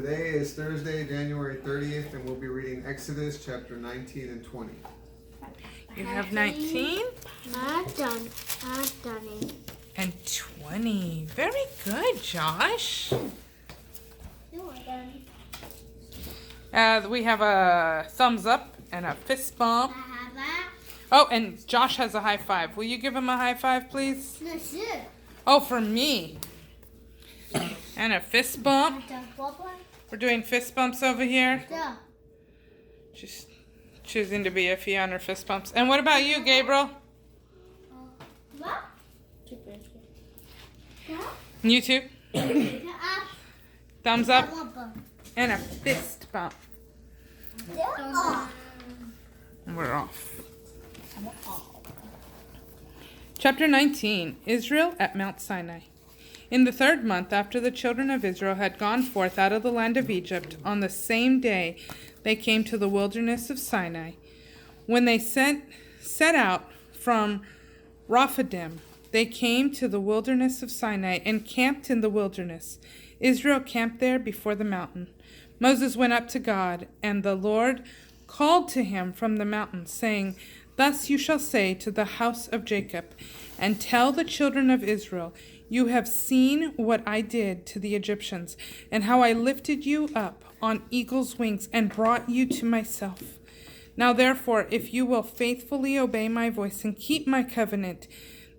Today is Thursday, January 30th, and we'll be reading Exodus chapter 19 and 20. You have 19? Not done it. And 20. Very good, Josh. You are done. We have a thumbs up and a fist bump. I have that. Oh, and Josh has a high five. Will you give him a high five, please? No, sure. Oh, for me. And a fist bump. We're doing fist bumps over here. Yeah. She's choosing to be iffy on her fist bumps. And what about you, Gabriel? What? You too? Thumbs up and a fist bump. And we're off. Chapter 19, Israel at Mount Sinai. In the 3rd month after the children of Israel had gone forth out of the land of Egypt, on the same day they came to the wilderness of Sinai. When they set out from Rephidim, they came to the wilderness of Sinai and camped in the wilderness. Israel camped there before the mountain. Moses went up to God, and the Lord called to him from the mountain, saying, "Thus you shall say to the house of Jacob, and tell the children of Israel, you have seen what I did to the Egyptians, and how I lifted you up on eagle's wings and brought you to myself. Now therefore, if you will faithfully obey my voice and keep my covenant,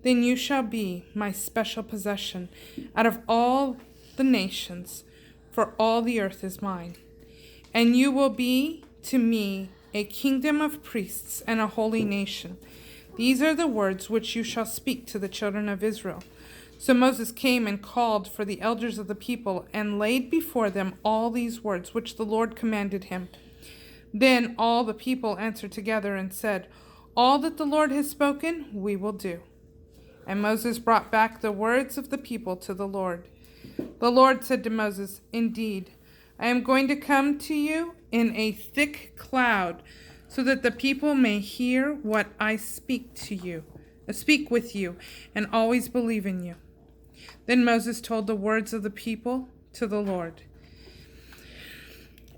then you shall be my special possession out of all the nations, for all the earth is mine. And you will be to me a kingdom of priests and a holy nation. These are the words which you shall speak to the children of Israel." So Moses came and called for the elders of the people and laid before them all these words which the Lord commanded him. Then all the people answered together and said, "All that the Lord has spoken, we will do." And Moses brought back the words of the people to the Lord. The Lord said to Moses, "Indeed, I am going to come to you in a thick cloud, so that the people may hear what I speak with you, and always believe in you." Then Moses told the words of the people to the Lord.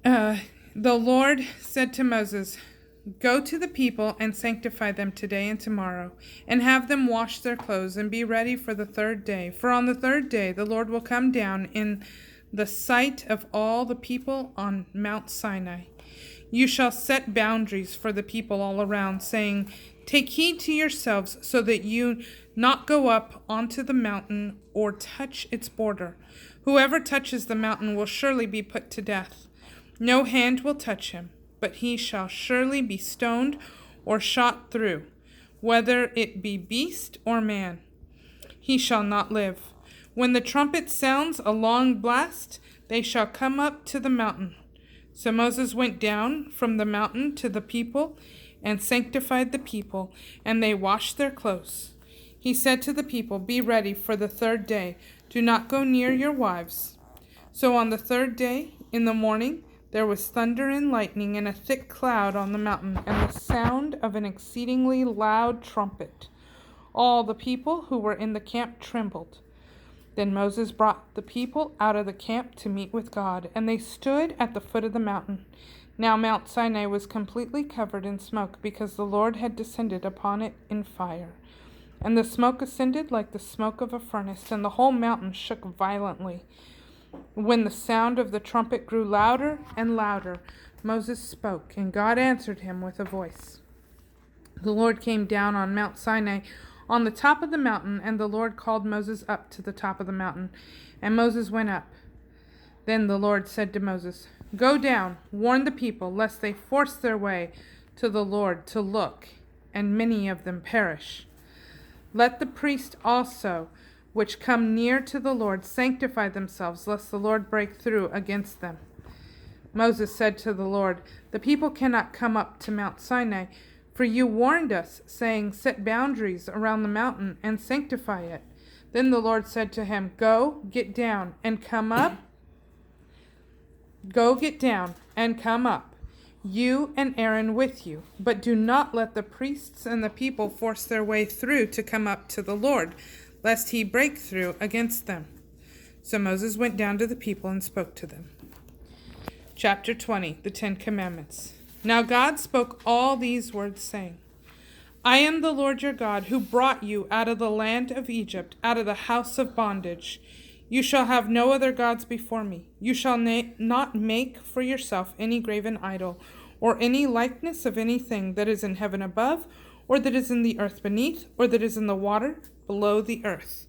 The Lord said to Moses, "Go to the people and sanctify them today and tomorrow, and have them wash their clothes and be ready for the 3rd day. For on the 3rd day the Lord will come down in the sight of all the people on Mount Sinai. You shall set boundaries for the people all around, saying, 'Take heed to yourselves so that you not go up onto the mountain or touch its border. Whoever touches the mountain will surely be put to death. No hand will touch him, but he shall surely be stoned or shot through, whether it be beast or man. He shall not live. When the trumpet sounds a long blast, they shall come up to the mountain.' So Moses went down from the mountain to the people and sanctified the people, and they washed their clothes. He said to the people, 'Be ready for the 3rd day. Do not go near your wives.' So on the 3rd day, in the morning, there was thunder and lightning and a thick cloud on the mountain, and the sound of an exceedingly loud trumpet. All the people who were in the camp trembled. Then Moses brought the people out of the camp to meet with God, and they stood at the foot of the mountain. Now Mount Sinai was completely covered in smoke, because the Lord had descended upon it in fire. And the smoke ascended like the smoke of a furnace, and the whole mountain shook violently. When the sound of the trumpet grew louder and louder, Moses spoke, and God answered him with a voice. The Lord came down on Mount Sinai on the top of the mountain, and the Lord called Moses up to the top of the mountain, and Moses went up. Then the Lord said to Moses, "Go down, warn the people, lest they force their way to the Lord to look, and many of them perish. Let the priests also, which come near to the Lord, sanctify themselves, lest the Lord break through against them." Moses said to the Lord, "The people cannot come up to Mount Sinai, for you warned us, saying, 'Set boundaries around the mountain and sanctify it.'" Then the Lord said to him, Go get down and come up, you and Aaron with you, but do not let the priests and the people force their way through to come up to the Lord, lest he break through against them." So Moses went down to the people and spoke to them. Chapter 20, the Ten Commandments. Now God spoke all these words, saying, I am the Lord your God, who brought you out of the land of Egypt, out of the house of bondage. You shall have no other gods before me. You shall not make for yourself any graven idol, or any likeness of anything that is in heaven above, or that is in the earth beneath, or that is in the water below the earth.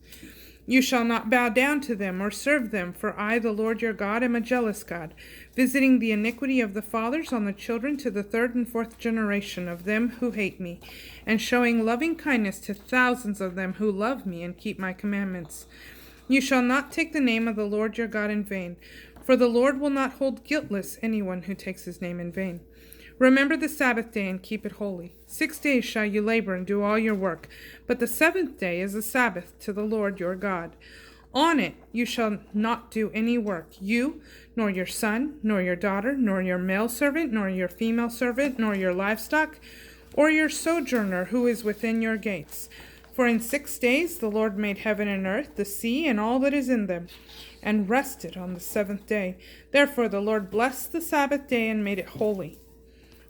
You shall not bow down to them or serve them, for I, the Lord your God, am a jealous God, visiting the iniquity of the fathers on the children to the third and fourth generation of them who hate me, and showing loving kindness to thousands of them who love me and keep my commandments. You shall not take the name of the Lord your God in vain, for the Lord will not hold guiltless anyone who takes his name in vain. Remember the Sabbath day and keep it holy. 6 days shall you labor and do all your work, but the seventh day is a Sabbath to the Lord your God. On it you shall not do any work, you, nor your son, nor your daughter, nor your male servant, nor your female servant, nor your livestock, or your sojourner who is within your gates. For in 6 days the Lord made heaven and earth, the sea, and all that is in them, and rested on the seventh day. Therefore the Lord blessed the Sabbath day and made it holy.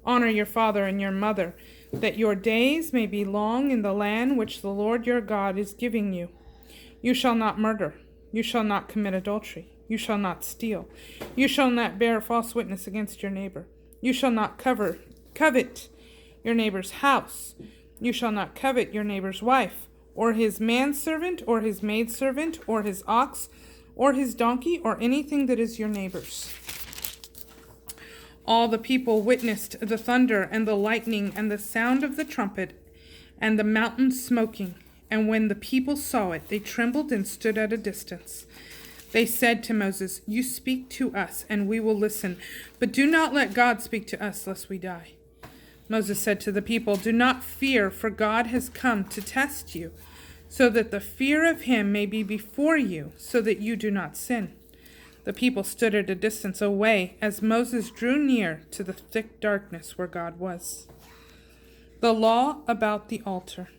Honor your father and your mother, that your days may be long in the land which the Lord your God is giving you. You shall not murder. You shall not commit adultery. You shall not steal. You shall not bear false witness against your neighbor. You shall not covet your neighbor's house. You shall not covet your neighbor's wife, or his manservant, or his maidservant, or his ox, or his donkey, or anything that is your neighbor's. All the people witnessed the thunder and the lightning and the sound of the trumpet and the mountain smoking. And when the people saw it, they trembled and stood at a distance. They said to Moses, You speak to us, and we will listen. But do not let God speak to us, lest we die. Moses said to the people, Do not fear, for God has come to test you, so that the fear of him may be before you, so that you do not sin. The people stood at a distance away as Moses drew near to the thick darkness where God was. The law about the altar.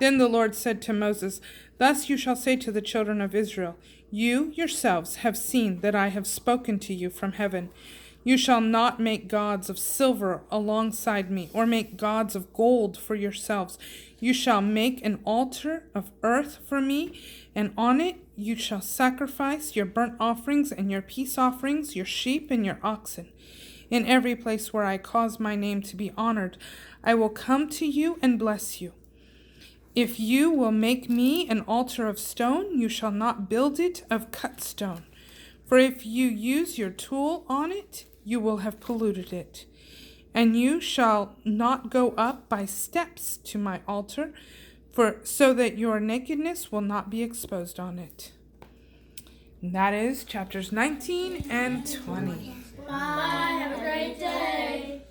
Then the Lord said to Moses, Thus you shall say to the children of Israel, You yourselves have seen that I have spoken to you from heaven. You shall not make gods of silver alongside me, or make gods of gold for yourselves. You shall make an altar of earth for me, and on it you shall sacrifice your burnt offerings and your peace offerings, your sheep and your oxen. In every place where I cause my name to be honored, I will come to you and bless you. If you will make me an altar of stone, you shall not build it of cut stone. For if you use your tool on it, you will have polluted it. And you shall not go up by steps to my altar, so that your nakedness will not be exposed on it. And that is chapters 19 and 20. Bye. Have a great day.